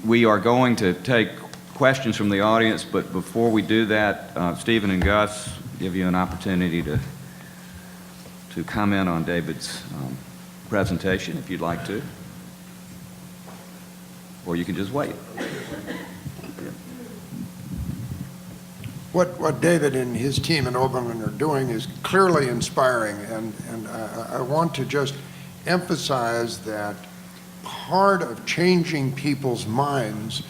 We are going to take questions from the audience, but before we do that, Stephen and Gus, give you an opportunity to comment on David's presentation if you'd like to, or you can just wait. What David and his team in Oberlin are doing is clearly inspiring, and I want to just emphasize that part of changing people's minds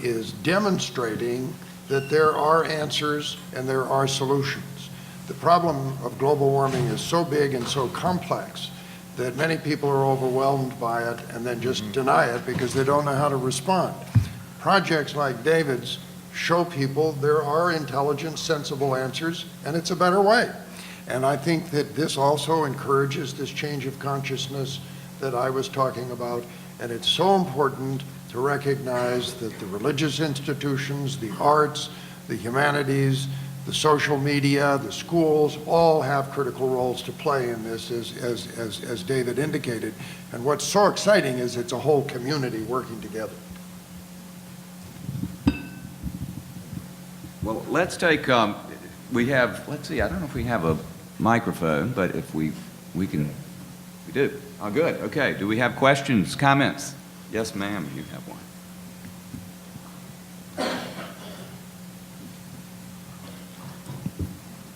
is demonstrating that there are answers and there are solutions. The problem of global warming is so big and so complex that many people are overwhelmed by it and then just deny it because they don't know how to respond. Projects like David's show people there are intelligent, sensible answers, and it's a better way. And I think that this also encourages this change of consciousness that I was talking about, and it's so important to recognize that the religious institutions, the arts, the humanities, the social media, the schools, all have critical roles to play in this, as David indicated. And what's so exciting is it's a whole community working together. Well, let's take, we have, let's see, I don't know if we have a microphone, but if we can, we do. Oh, good, okay. Do we have questions, comments? Yes, ma'am, you have one.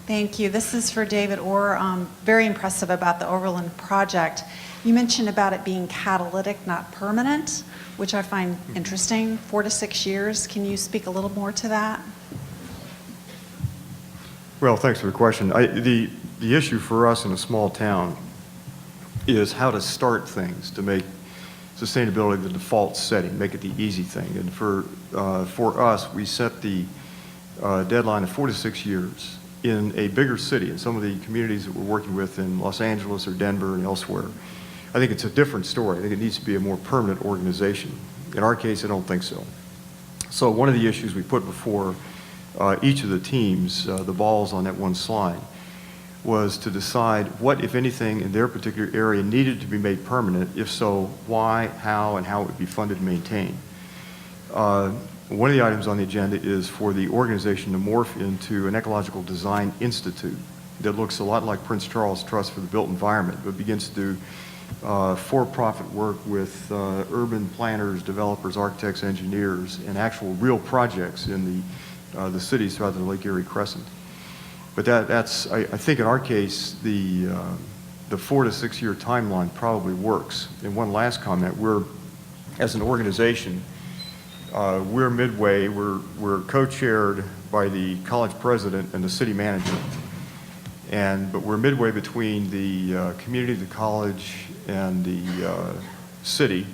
Thank you. This is for David Orr. Very impressive about the Oberlin project. You mentioned about it being catalytic, not permanent, which I find interesting, 4 to 6 years. Can you speak a little more to that? Well, thanks for the question. The issue for us in a small town is how to start things to make sustainability the default setting, make it the easy thing. And for us, we set the deadline of 4 to 6 years in a bigger city, in some of the communities that we're working with in Los Angeles or Denver and elsewhere. I think it's a different story. I think it needs to be a more permanent organization. In our case, I don't think so. So one of the issues we put before each of the teams, the balls on that one slide, was to decide what, if anything, in their particular area needed to be made permanent. If so, why, how, and how it would be funded and maintained. One of the items on the agenda is for the organization to morph into an ecological design institute that looks a lot like Prince Charles Trust for the Built Environment, but begins to do for-profit work with urban planners, developers, architects, engineers, and actual real projects in the cities throughout the Lake Erie Crescent. But that's, I think in our case, the 4 to 6 year timeline probably works. And one last comment, as an organization, we're midway, we're co-chaired by the college president and the city manager. But we're midway between the community, the college, and the city.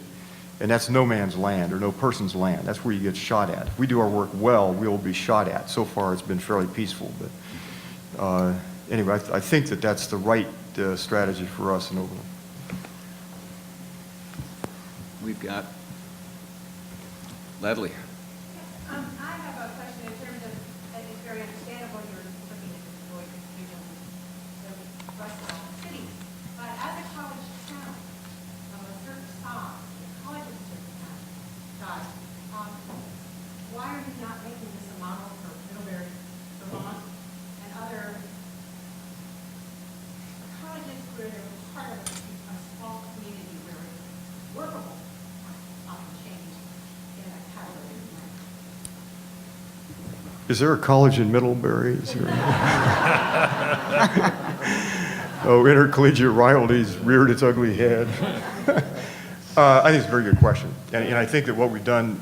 And that's no man's land or no person's land. That's where you get shot at. If we do our work well, we'll be shot at. So far, it's been fairly peaceful. But anyway, I think that that's the right strategy for us in Oberlin. We've got Ledley. I have a question in terms of, it's very understandable you're looking at the Detroit region, the rest of the cities. But as a college town of a certain size, college of a certain size, why are you not making this a model for Middlebury, Vermont, and other colleges where they're part of a small community where it's workable on change in a catalytic manner? Is there a college in Middlebury? Is there... Oh, intercollegiate rivalry's reared its ugly head. I think it's a very good question. And I think that what we've done,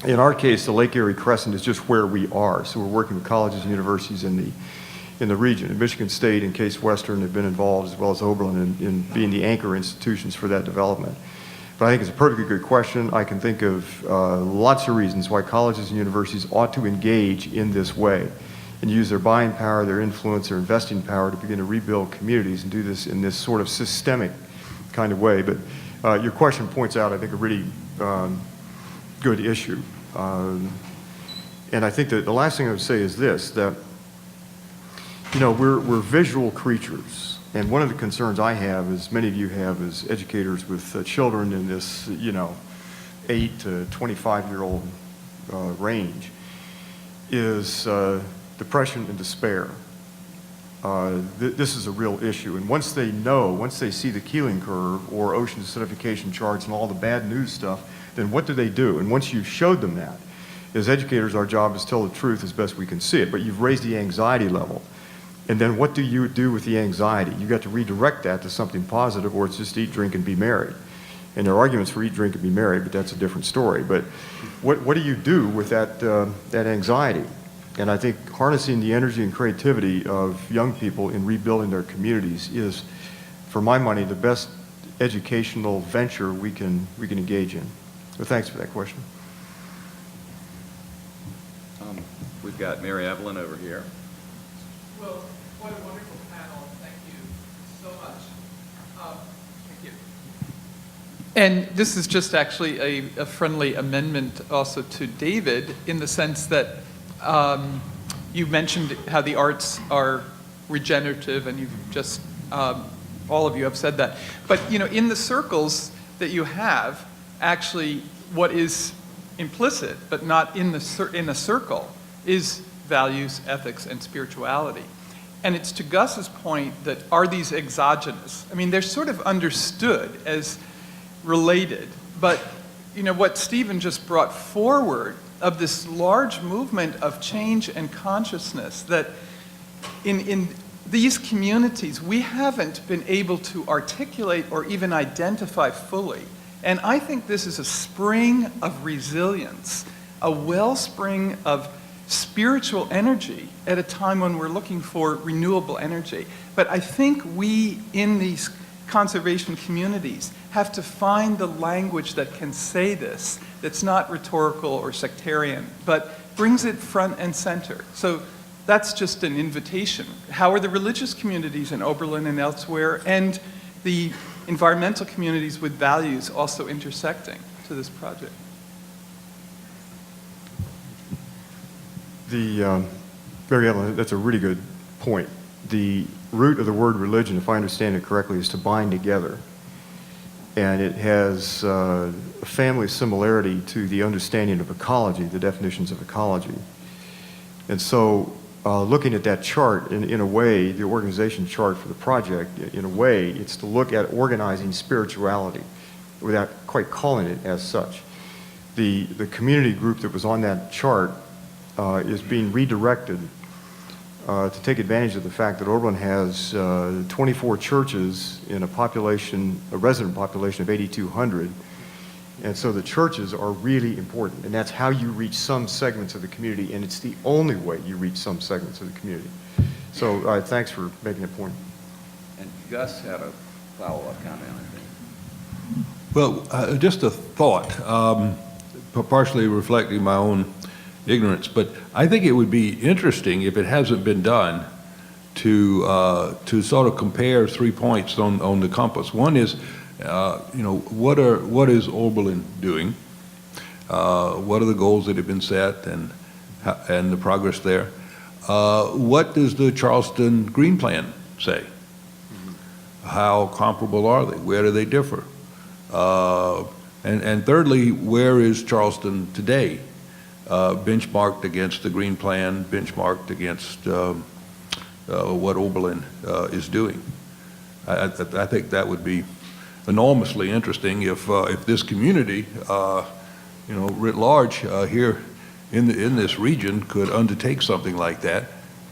in our case, the Lake Erie Crescent is just where we are. So we're working with colleges and universities in the region. And Michigan State and Case Western have been involved, as well as Oberlin, in being the anchor institutions for that development. But I think it's a perfectly good question. I can think of lots of reasons why colleges and universities ought to engage in this way and use their buying power, their influence, their investing power to begin to rebuild communities and do this in this sort of systemic kind of way. But your question points out, I think, a really good issue. And I think that the last thing I would say is this, that, you know, we're visual creatures. And one of the concerns I have, as many of you have as educators with children in this, you know, 8 to 25-year-old range is depression and despair. This is a real issue. And once they see the Keeling curve or ocean acidification charts and all the bad news stuff, then what do they do? And once you've showed them that, as educators, our job is to tell the truth as best we can see it, but you've raised the anxiety level. And then what do you do with the anxiety? You've got to redirect that to something positive, or it's just eat, drink, and be merry. And there are arguments for eat, drink, and be merry, but that's a different story. But what do you do with that anxiety? And I think harnessing the energy and creativity of young people in rebuilding their communities is, for my money, the best educational venture we can engage in. So thanks for that question. We've got Mary Evelyn over here. Well, what a wonderful panel. Thank you so much. Thank you. And this is just actually a friendly amendment also to David, in the sense that you mentioned how the arts are regenerative, and you've just, all of you have said that. But, you know, in the circles that you have, actually what is implicit, but not in a circle, is values, ethics, and spirituality. And it's to Gus's point that, are these exogenous? I mean, they're sort of understood as related, but you know, what Stephen just brought forward of this large movement of change and consciousness, that in these communities we haven't been able to articulate or even identify fully. And I think this is a spring of resilience, a wellspring of spiritual energy at a time when we're looking for renewable energy. But I think we, in these conservation communities, have to find the language that can say this, that's not rhetorical or sectarian, but brings it front and center. So that's just an invitation. How are the religious communities in Oberlin and elsewhere, and the environmental communities with values also intersecting to this project? Mary Ellen, that's a really good point. The root of the word religion, if I understand it correctly, is to bind together. And it has a family similarity to the understanding of ecology, the definitions of ecology. And so looking at that chart, in a way, the organization chart for the project, in a way, it's to look at organizing spirituality without quite calling it as such. The community group that was on that chart is being redirected to take advantage of the fact that Oberlin has 24 churches in a resident population of 8,200. And so the churches are really important, and that's how you reach some segments of the community, and it's the only way you reach some segments of the community. So thanks for making that point. And Gus had a follow-up comment, I think. Well, just a thought, partially reflecting my own ignorance, but I think it would be interesting, if it hasn't been done, to sort of compare 3 points on the compass. One is, what is Oberlin doing? What are the goals that have been set, and the progress there? What does the Charleston Green Plan say? How comparable are they? Where do they differ? And thirdly, where is Charleston today? Benchmarked against the Green Plan, benchmarked against what Oberlin is doing. I think that would be enormously interesting if this community, writ large here in this region, could undertake something like that.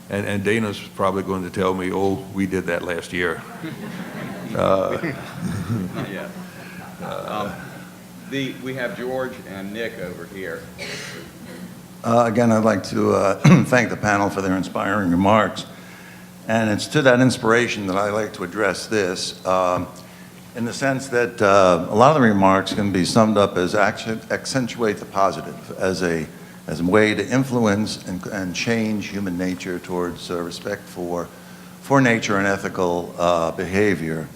And Dana's probably going to tell me, "Oh, we did that last year." Not yet. We have George and Nick over here. Again, I'd like to thank the panel for their inspiring remarks. And it's to that inspiration that I like to address this, in the sense that a lot of the remarks can be summed up as accentuate the positive, as a way to influence and change human nature towards respect for nature and ethical behavior.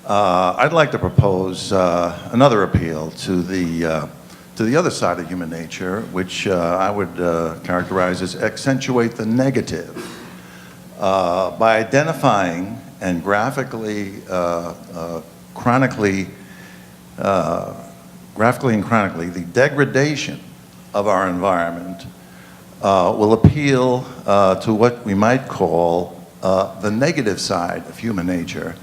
I'd like to propose another appeal to the other side of human nature, which I would characterize as accentuate the negative, by identifying and graphically, chronically graphically and chronically, the degradation of our environment will appeal to what we might call the negative side of human nature,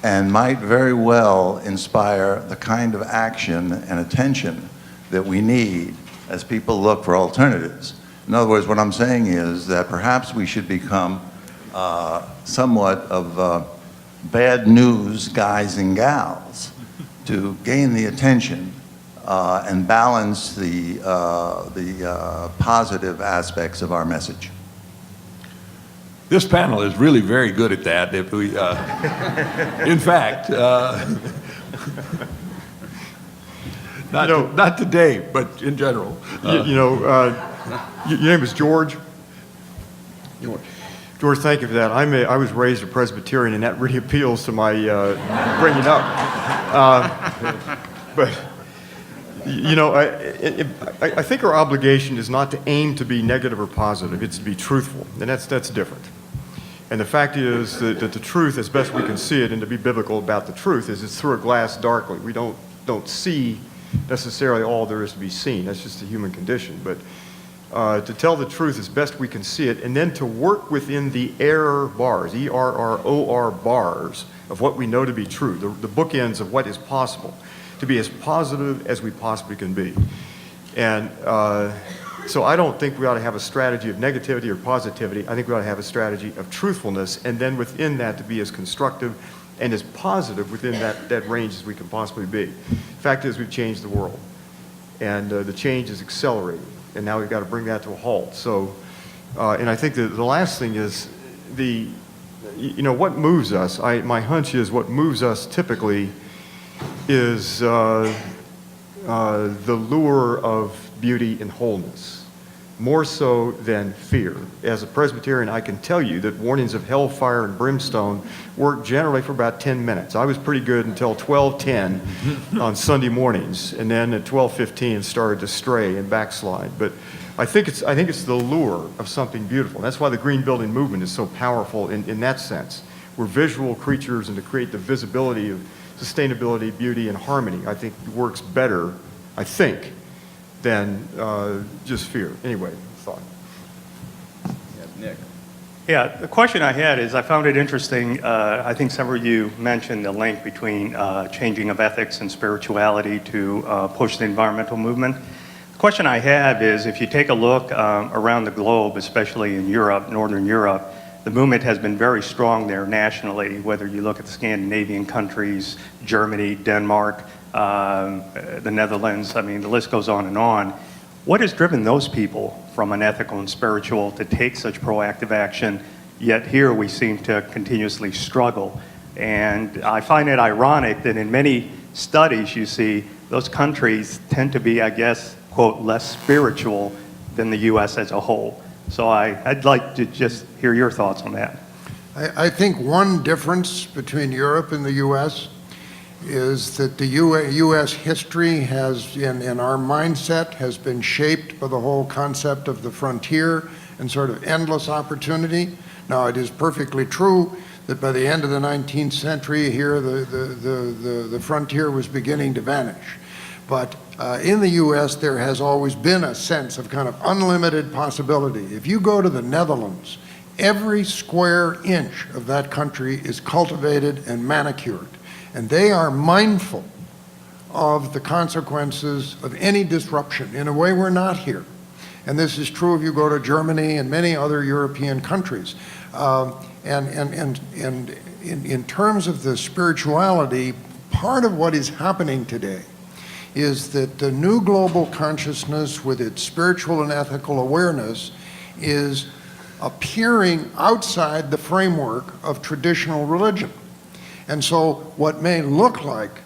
and might very well inspire the kind of action and attention that we need as people look for alternatives. In other words, what I'm saying is that perhaps we should become somewhat of bad news guys and gals to gain the attention and balance the positive aspects of our message. This panel is really very good at that. If we, in fact, not today, but in general. Your name is George? George, thank you for that. I was raised a Presbyterian, and that really appeals to my bringing up. But I think our obligation is not to aim to be negative or positive. It's to be truthful, and that's different. And the fact is that the truth, as best we can see it, and to be biblical about the truth, is it's through a glass darkly. We don't see necessarily all there is to be seen. That's just the human condition. But to tell the truth as best we can see it, and then to work within the error bars, ERROR bars, of what we know to be true, the bookends of what is possible, to be as positive as we possibly can be. And so I don't think we ought to have a strategy of negativity or positivity. I think we ought to have a strategy of truthfulness, and then within that to be as constructive and as positive within that range as we can possibly be. The fact is, we've changed the world, and the change is accelerating, and now we've got to bring that to a halt. So, and I think that the last thing is what moves us. My hunch is what moves us typically is the lure of beauty and wholeness, more so than fear. As a Presbyterian, I can tell you that warnings of hellfire and brimstone work generally for about 10 minutes. I was pretty good until 12:10 on Sunday mornings, and then at 12:15 started to stray and backslide. But I think it's the lure of something beautiful. That's why the green building movement is so powerful in that sense. We're visual creatures, and to create the visibility of sustainability, beauty, and harmony, I think works better, than just fear. Anyway, thought. Nick. Yeah, the question I had is, I found it interesting, I think several of you mentioned the link between changing of ethics and spirituality to push the environmental movement. The question I have is, if you take a look around the globe, especially in Europe, Northern Europe, the movement has been very strong there nationally, whether you look at the Scandinavian countries, Germany, Denmark, the Netherlands, I mean, the list goes on and on. What has driven those people from an ethical and spiritual to take such proactive action, yet here we seem to continuously struggle? And I find it ironic that in many studies you see those countries tend to be, I guess, quote, less spiritual than the U.S. as a whole. So I'd like to just hear your thoughts on that. I think one difference between Europe and the U.S. is that the U.S. history has, in our mindset, has been shaped by the whole concept of the frontier and sort of endless opportunity. Now, it is perfectly true that by the end of the 19th century here, the frontier was beginning to vanish. But in the U.S., there has always been a sense of kind of unlimited possibility. If you go to the Netherlands, every square inch of that country is cultivated and manicured. And they are mindful of the consequences of any disruption in a way we're not here. And this is true if you go to Germany and many other European countries. And in terms of the spirituality, part of what is happening today is that the new global consciousness with its spiritual and ethical awareness is appearing outside the framework of traditional religion. And so what may look like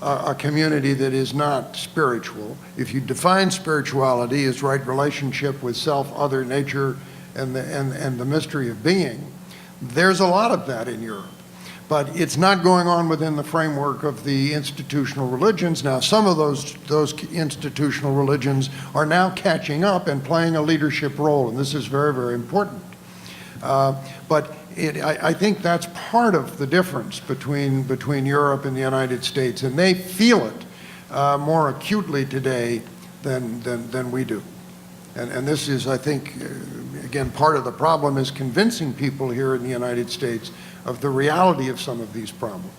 a community that is not spiritual, if you define spirituality as right relationship with self, other, nature, and the mystery of being, there's a lot of that in Europe. But it's not going on within the framework of the institutional religions. Now, some of those institutional religions are now catching up and playing a leadership role, and this is very, very important. But I think that's part of the difference between Europe and the United States, and they feel it more acutely today than we do. And this is, I think, again, part of the problem is convincing people here in the United States of the reality of some of these problems.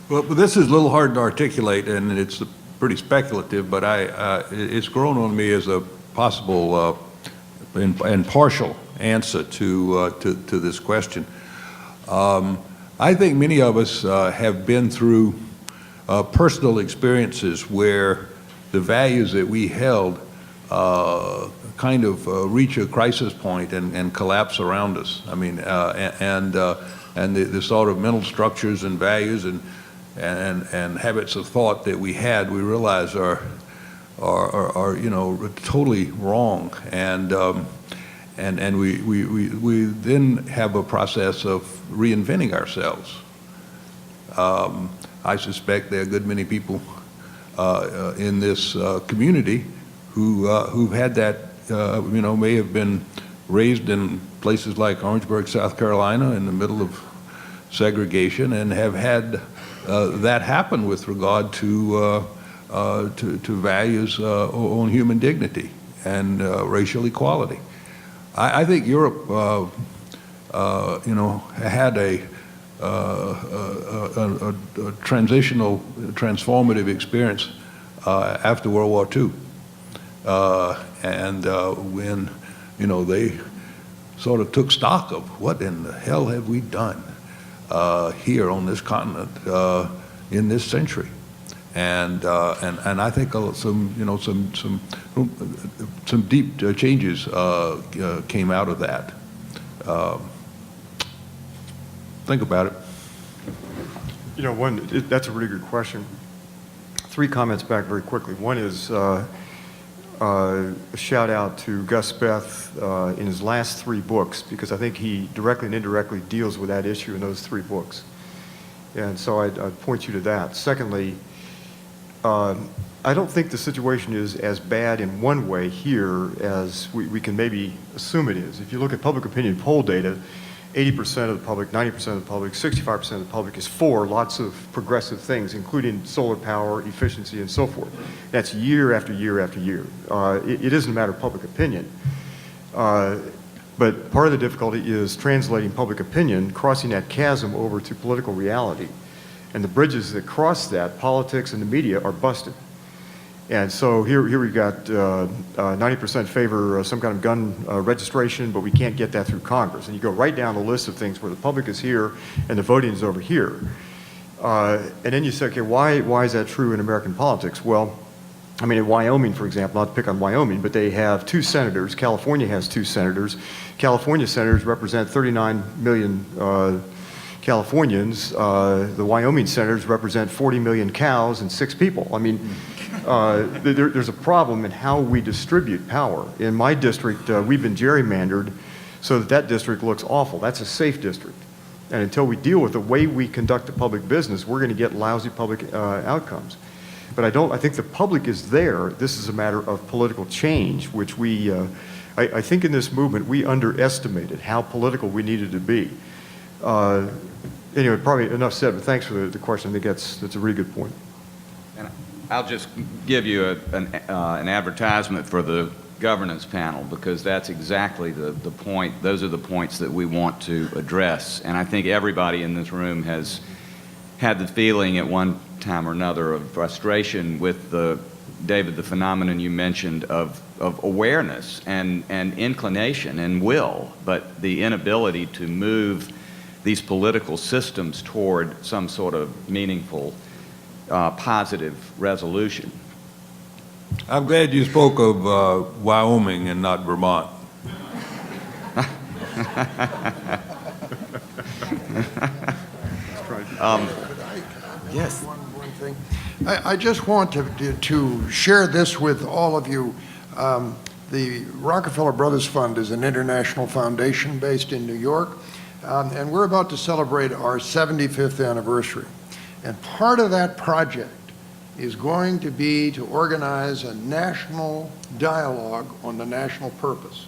Well, this is a little hard to articulate, and it's pretty speculative, but it's grown on me as a possible and partial answer to this question. I think many of us have been through personal experiences where the values that we held kind of reach a crisis point and collapse around us. I mean, and the sort of mental structures and values and habits of thought that we had, we realize are totally wrong, and we then have a process of reinventing ourselves. I suspect there are a good many people in this community who've had that, may have been raised in places like Orangeburg, South Carolina, in the middle of segregation, and have had that happen with regard to values on human dignity and racial equality. I think Europe, had a transitional, transformative experience after World War II, when they sort of took stock of what in the hell have we done here on this continent in this century, and I think some deep changes came out of that. Think about it. That's a really good question. 3 comments back very quickly. One is a shout out to Gus Speth in his last 3 books, because I think he directly and indirectly deals with that issue in those 3 books. And so I'd point you to that. Secondly, I don't think the situation is as bad in one way here as we can maybe assume it is. If you look at public opinion poll data, 80% of the public, 90% of the public, 65% of the public is for lots of progressive things, including solar power, efficiency, and so forth. That's year after year after year. It isn't a matter of public opinion. But part of the difficulty is translating public opinion, crossing that chasm over to political reality. And the bridges that cross that, politics and the media, are busted. And so here we've got 90% favor some kind of gun registration, but we can't get that through Congress. And you go right down the list of things where the public is here and the voting is over here. And then you say, okay, why is that true in American politics? Well, I mean, in Wyoming, for example, not to pick on Wyoming, but they have 2 senators. California has 2 senators. California senators represent 39 million Californians. The Wyoming senators represent 40 million cows and 6 people. I mean, there's a problem in how we distribute power. In my district, we've been gerrymandered so that district looks awful. That's a safe district. And until we deal with the way we conduct the public business, we're going to get lousy public outcomes. But I think the public is there. This is a matter of political change, which I think in this movement, we underestimated how political we needed to be. Anyway, probably enough said, but thanks for the question. I think that's a really good point. And I'll just give you an advertisement for the governance panel, because that's exactly the point. Those are the points that we want to address. And I think everybody in this room has had the feeling at one time or another of frustration with David, the phenomenon you mentioned of awareness and inclination and will, but the inability to move these political systems toward some sort of meaningful, positive resolution. I'm glad you spoke of Wyoming and not Vermont. Yes. One thing. I just want to share this with all of you. The Rockefeller Brothers Fund is an international foundation based in New York, and we're about to celebrate our 75th anniversary. And part of that project is going to be to organize a national dialogue on the national purpose.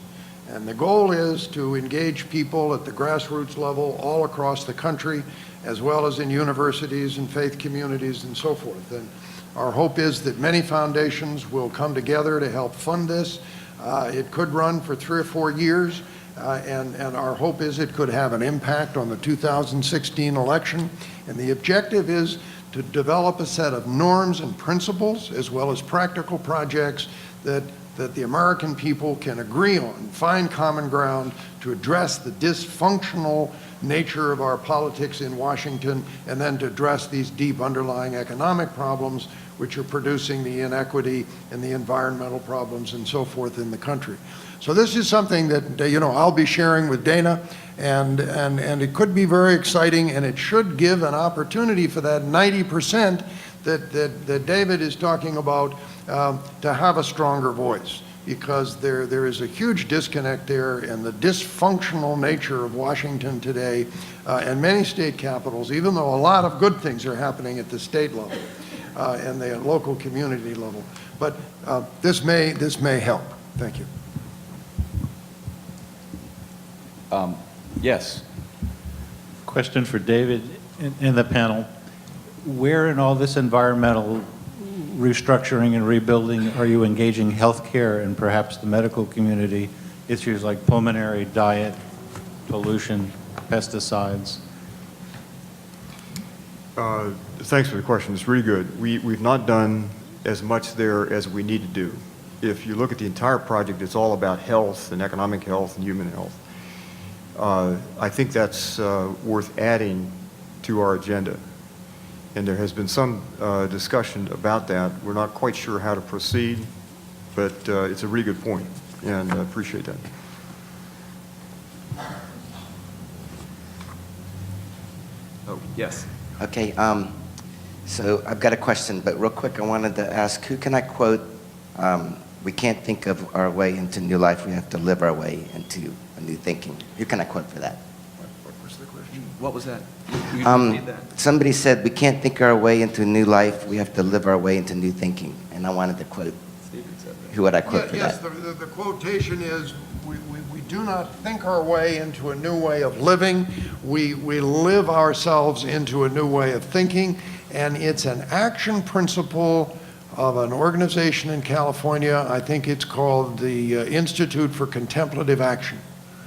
And the goal is to engage people at the grassroots level all across the country, as well as in universities and faith communities and so forth. And our hope is that many foundations will come together to help fund this. It could run for 3 or 4 years, and our hope is it could have an impact on the 2016 election. And the objective is to develop a set of norms and principles, as well as practical projects that the American people can agree on, find common ground to address the dysfunctional nature of our politics in Washington, and then to address these deep underlying economic problems which are producing the inequity and the environmental problems and so forth in the country. So this is something that, I'll be sharing with Dana, and it could be very exciting, and it should give an opportunity for that 90% that David is talking about to have a stronger voice, because there is a huge disconnect there, and the dysfunctional nature of Washington today and many state capitals, even though a lot of good things are happening at the state level and the local community level. But this may help. Thank you. Yes. Question for David and the panel. Where in all this environmental restructuring and rebuilding are you engaging healthcare and perhaps the medical community, issues like pulmonary, diet, pollution, pesticides? Thanks for the question. It's really good. We've not done as much there as we need to do. If you look at the entire project, it's all about health and economic health and human health. I think that's worth adding to our agenda. And there has been some discussion about that. We're not quite sure how to proceed, but it's a really good point, and I appreciate that. Oh, yes. Okay, so I've got a question, but real quick, I wanted to ask, who can I quote? We can't think of our way into new life, we have to live our way into a new thinking. Who can I quote for that? What was the question? What was that? You repeat that? Somebody said, we can't think our way into new life, we have to live our way into new thinking. And I wanted to quote, Stephen said that. who would I quote for Yes, that? the quotation is, we do not think our way into a new way of living, we live ourselves into a new way of thinking, and it's an action principle of an organization in California. I think it's called the Institute for Contemplative Action.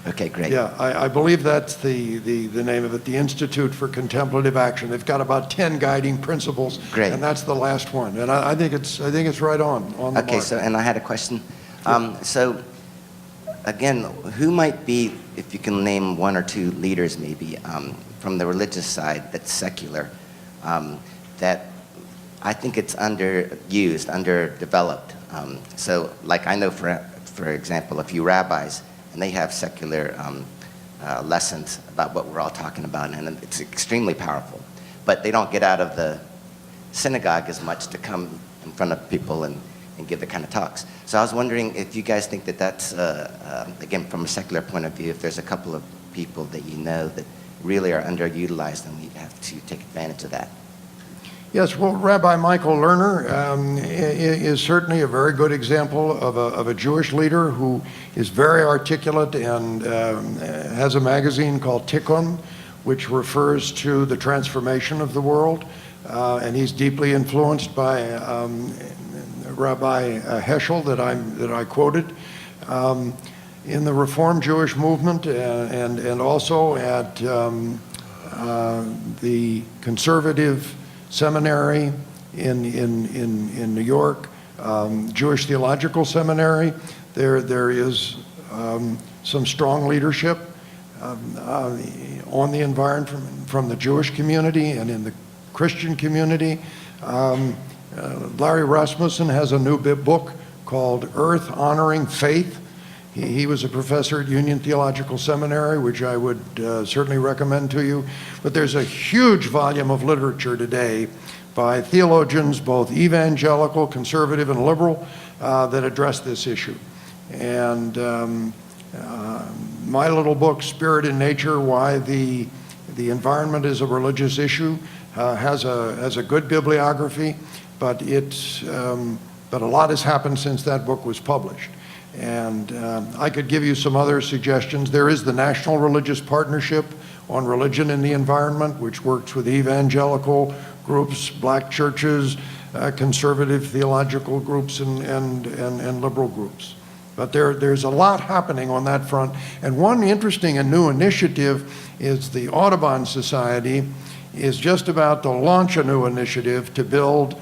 Okay, great. Yeah, I believe that's the name of it, the Institute for Contemplative Action. They've got about 10 guiding principles, Great. and that's the last one. And I think it's right on the Okay, mark. so, and I had a question. So, again, who might be, if you can name one or two leaders maybe, from the religious side that's secular, that I think it's underused, underdeveloped. So, like I know, for example, a few rabbis, and they have secular lessons about what we're all talking about, and it's extremely powerful. But they don't get out of the synagogue as much to come in front of people and give the kind of talks. So I was wondering if you guys think that that's, again, from a secular point of view, if there's a couple of people that you know that really are underutilized and we have to take advantage of that. Yes, well, Rabbi Michael Lerner is certainly a very good example of a Jewish leader who is very articulate and has a magazine called Tikkun, which refers to the transformation of the world. And he's deeply influenced by Rabbi Heschel that I quoted. In the Reform Jewish movement and also at the conservative seminary in New York, Jewish Theological Seminary. There is some strong leadership on the environment from the Jewish community and in the Christian community. Larry Rasmussen has a new book called Earth Honoring Faith. He was a professor at Union Theological Seminary, which I would certainly recommend to you. But there's a huge volume of literature today by theologians, both evangelical, conservative, and liberal, that address this issue. And my little book, Spirit and Nature, Why the Environment is a Religious Issue, has a good bibliography, but a lot has happened since that book was published. And I could give you some other suggestions. There is the National Religious Partnership on Religion and the Environment, which works with evangelical groups, black churches, conservative theological groups, and liberal groups. But there's a lot happening on that front. And one interesting and new initiative is the Audubon Society is just about to launch a new initiative to build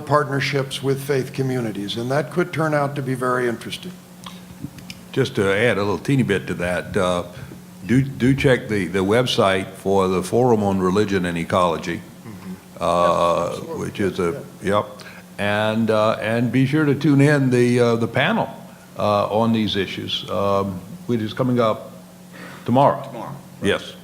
partnerships with faith communities, and that could turn out to be very interesting. Just to add a little teeny bit to that, do check the website for the Forum on Religion and Ecology, which is and be sure to tune in the panel on these issues, which is coming up tomorrow. Yes.